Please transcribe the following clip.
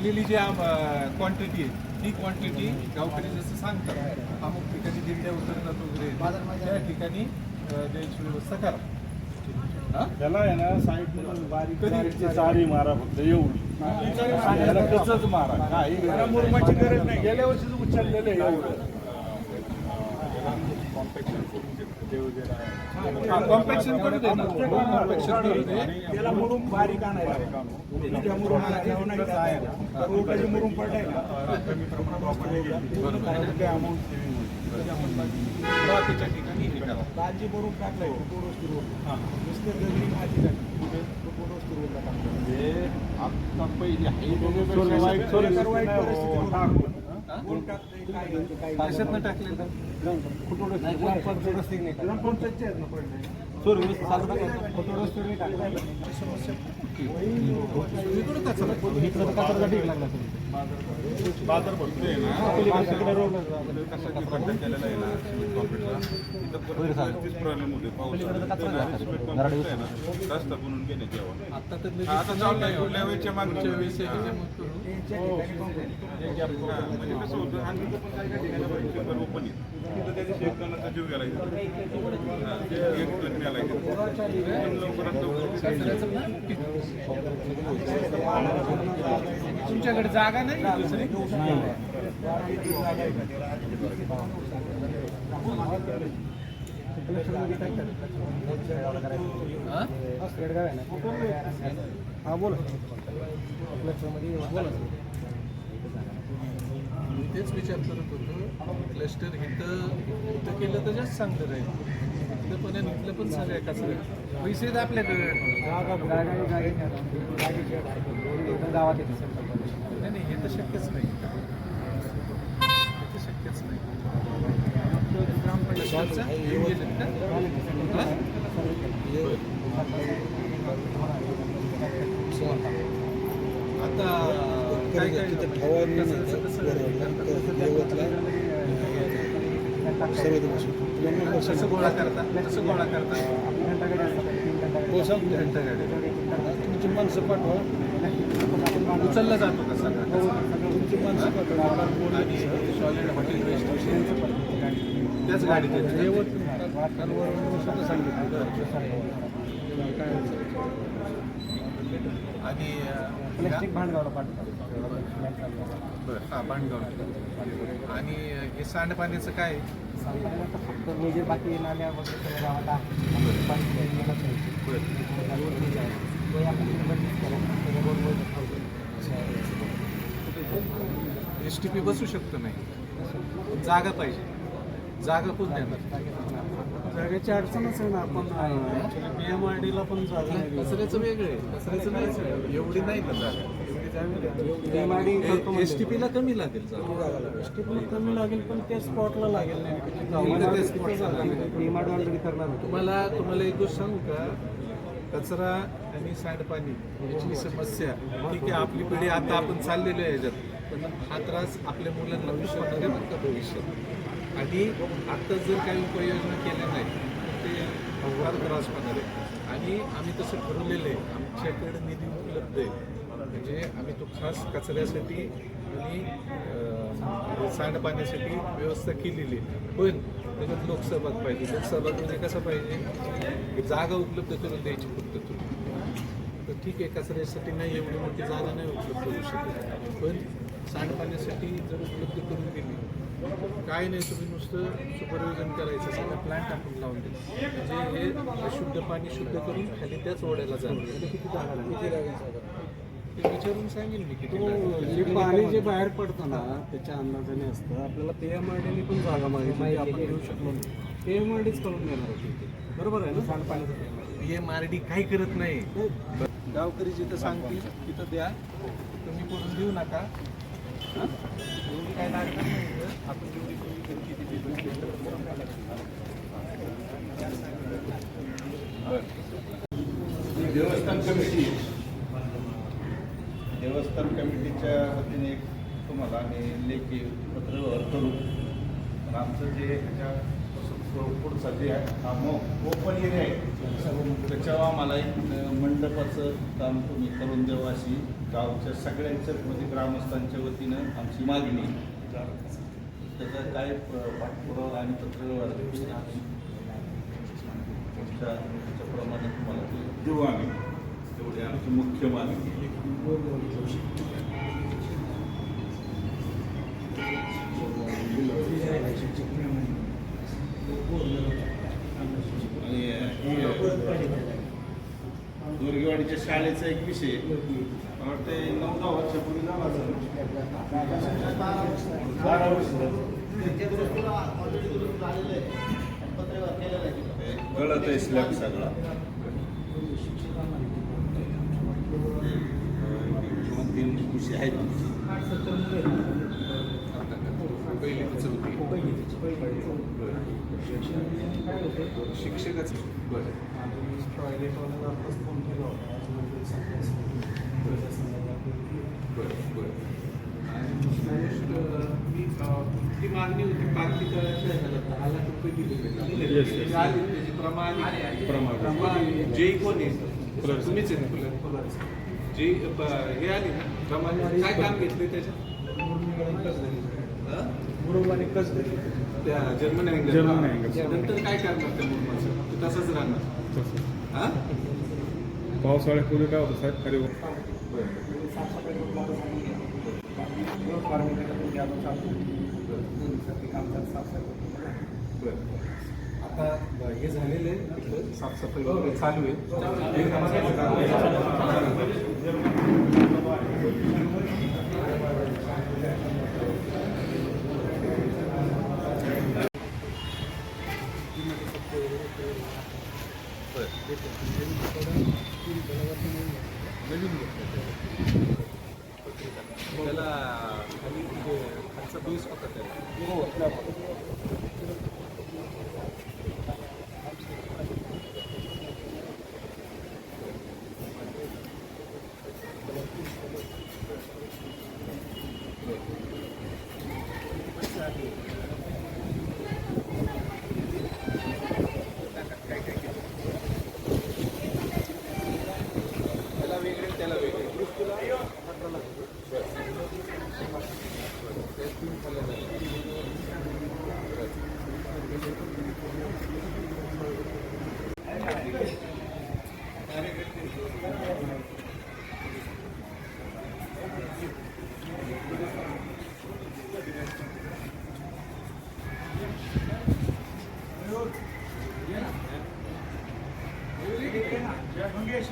उरलेली जी क्वांटिटी आहे ती क्वांटिटी गावकरी जसं सांगतात अमुक ठिकाणी दिंड्या उतरतात वगैरे त्या ठिकाणी द्यायची व्यवस्था करा. त्याला आहे ना साईडमधून बारीक सारी मारा फक्त एवढी कसंच मारा काही मुरमाची गरज नाही. गेल्या वर्षीच उचललेलं आहे एवढं कॉम्पॅक्शन करू दे ना. कॉम्पॅक्शन करू दे. त्याला मुरुम बारीक आणायला मुरुम पडलाय ना कमी प्रमाणात बाकीच्या ठिकाणी कालची मुरुम टाकलाय नुसतं गजरी माती टाकली म्हणजे आता पहिली वाईट कशातनं टाकलेलं बाजार भरतोय ना कशाची बंधन केलेला आहे ना सिमेंट प्रॉब्लेम होते पाऊस रस्ता बनवून गेले जेव्हा आता चाललंय लेवलच्या मागच्या वेळेस म्हणजे कसं होतं आणखी पण काय काय ठिकाणी ओपन येत तिथं त्याच्या शेतकऱ्यांचा जीव गेला एक टन मिळाला तुमच्याकडे जागा नाही दुसरी हा बोला तेच विचार करत होतो क्लस्टर इथं केलं तर जास्त चांगलं राहील. इथलं पण आणि इथलं पण सगळ्या कचरा पैसे आहेत आपल्याकडे गावात नाही हे तर शक्यच नाही. हे शक्यच नाही. आता काय काय कसं गोळा करता तुमची माणसं पाठवा उचलला जातो का सगळं तुमची माणसं पाठवा आणि सॉलिड हॉटेल वेस्ट त्याच गाडीत आणि भांडगावला पाठवा हां भांडगाव. आणि हे सांडपाण्याचं काय फक्त मेजर बाकी नाल्या वगैरे गावाला STP बसू शकतो नाही. जागा पाहिजे. जागा कोण देणार? जागेची अडचणच आहे ना. आपण PMRDला पण जागा नाही. कचऱ्याचं वेगळं आहे. कचऱ्याचं नाही एवढी नाही ना जागा. STPला कमी लागेल जागा. STPला कमी लागेल पण त्या स्पॉटला लागेल नाही. तुम्हाला एक गोष्ट सांगू का? कचरा आणि सांडपाणी याची समस्या ठीक आहे. आपली पिढी आता आपण चाललेलो आहे याच्यात पण हा त्रास आपल्या मुलांना विश्वामध्ये बरं का भविष्यात. आणि आत्ता जर काही उपाययोजना केल्या नाही ते फार त्रास होणार आहे. आणि आम्ही तसं ठरवलेलं आहे. आमच्याकडे निधी उपलब्ध आहे. म्हणजे आम्ही तो खास कचऱ्यासाठी आणि सांडपाण्यासाठी व्यवस्था केलेली आहे. पण त्याच्यात लोकसहभाग पाहिजे. लोकसहभाग म्हणजे कसं पाहिजे जागा उपलब्ध करून द्यायची फक्त तुम्ही. तर ठीक आहे कचऱ्यासाठी नाही एवढी मोठी जागा नाही उपलब्ध होऊ शकत पण सांडपाण्यासाठी जर उपलब्ध करून दिली काय नाही तुम्ही नुसतं सुपरविजन करायचं सगळं प्लॅन टाकून लावून द्या म्हणजे हे अशुद्ध पाणी शुद्ध करून खाली त्याच ओढ्याला जाणार. किती जागा ते विचारून सांगेल मी किती पाणी जे बाहेर पडतं ना त्याच्या अंदाजाने असतं. आपल्याला PMRDने पण जागा मागितली आपण देऊ शकलो नाही. PMRDच करून देणार होती बरोबर आहे ना. सांडपाण्याचं PMRD काही करत नाही. गावकरी जिथं सांगतील तिथं द्या, तुम्ही करून देऊ नका. हां? एवढी काय लागणार नाही इथं. आपण जेवढी किती देवस्थान कमिटी देवस्थान कमिटीच्या वतीने एक तुम्हाला आम्ही लेखी पत्र करू. पण आमचं जे ह्याच्या पुढचा जे ओपन एरिया आहे त्याच्यावर आम्हाला एक मंडपाचं काम तुम्ही करून द्यावं अशी गावच्या सगळ्यांच्या म्हणजे ग्रामस्थांच्या वतीनं आमची मागणी आहे. त्याचा काय पाठपुरावा आणि पत्रव्यवहार त्याच्याप्रमाणे तुम्हाला ते देऊ आम्ही. तेवढी आमची मुख्य मागणी आहे. आणि दुर्गेवाडीच्या शाळेचा एक विषय मला वाटते 9-10 वर्षापूर्वी झाला असेल. 12 वर्ष गळत आहे स्लॅब सगळा. 2-3 विषय आहेत तुमची. पहिली ते चौथी. शिक्षकाचं बरं. बरं बरं. आणि दुसरी गोष्ट ती मागणी होती पार्टी करायची 10 लाख रुपये दिले त्याची प्रमाण जे कोण आहे तुम्हीच आहे ना जे हे आली ना प्रमाण काय काम घेतले त्याच्यात त्या जर्मन नंतर काय करणार त्या मुलाचं ते तसंच राहणार. हां पावसाळ्यापूर्वी काय होतं साहेब खरे आता हे झालेलं आहे तिथं साफसफाई वगैरे चालू आहे. त्याला खाली खालचा बेस होता त्याला. त्याला वेगळे मंगेश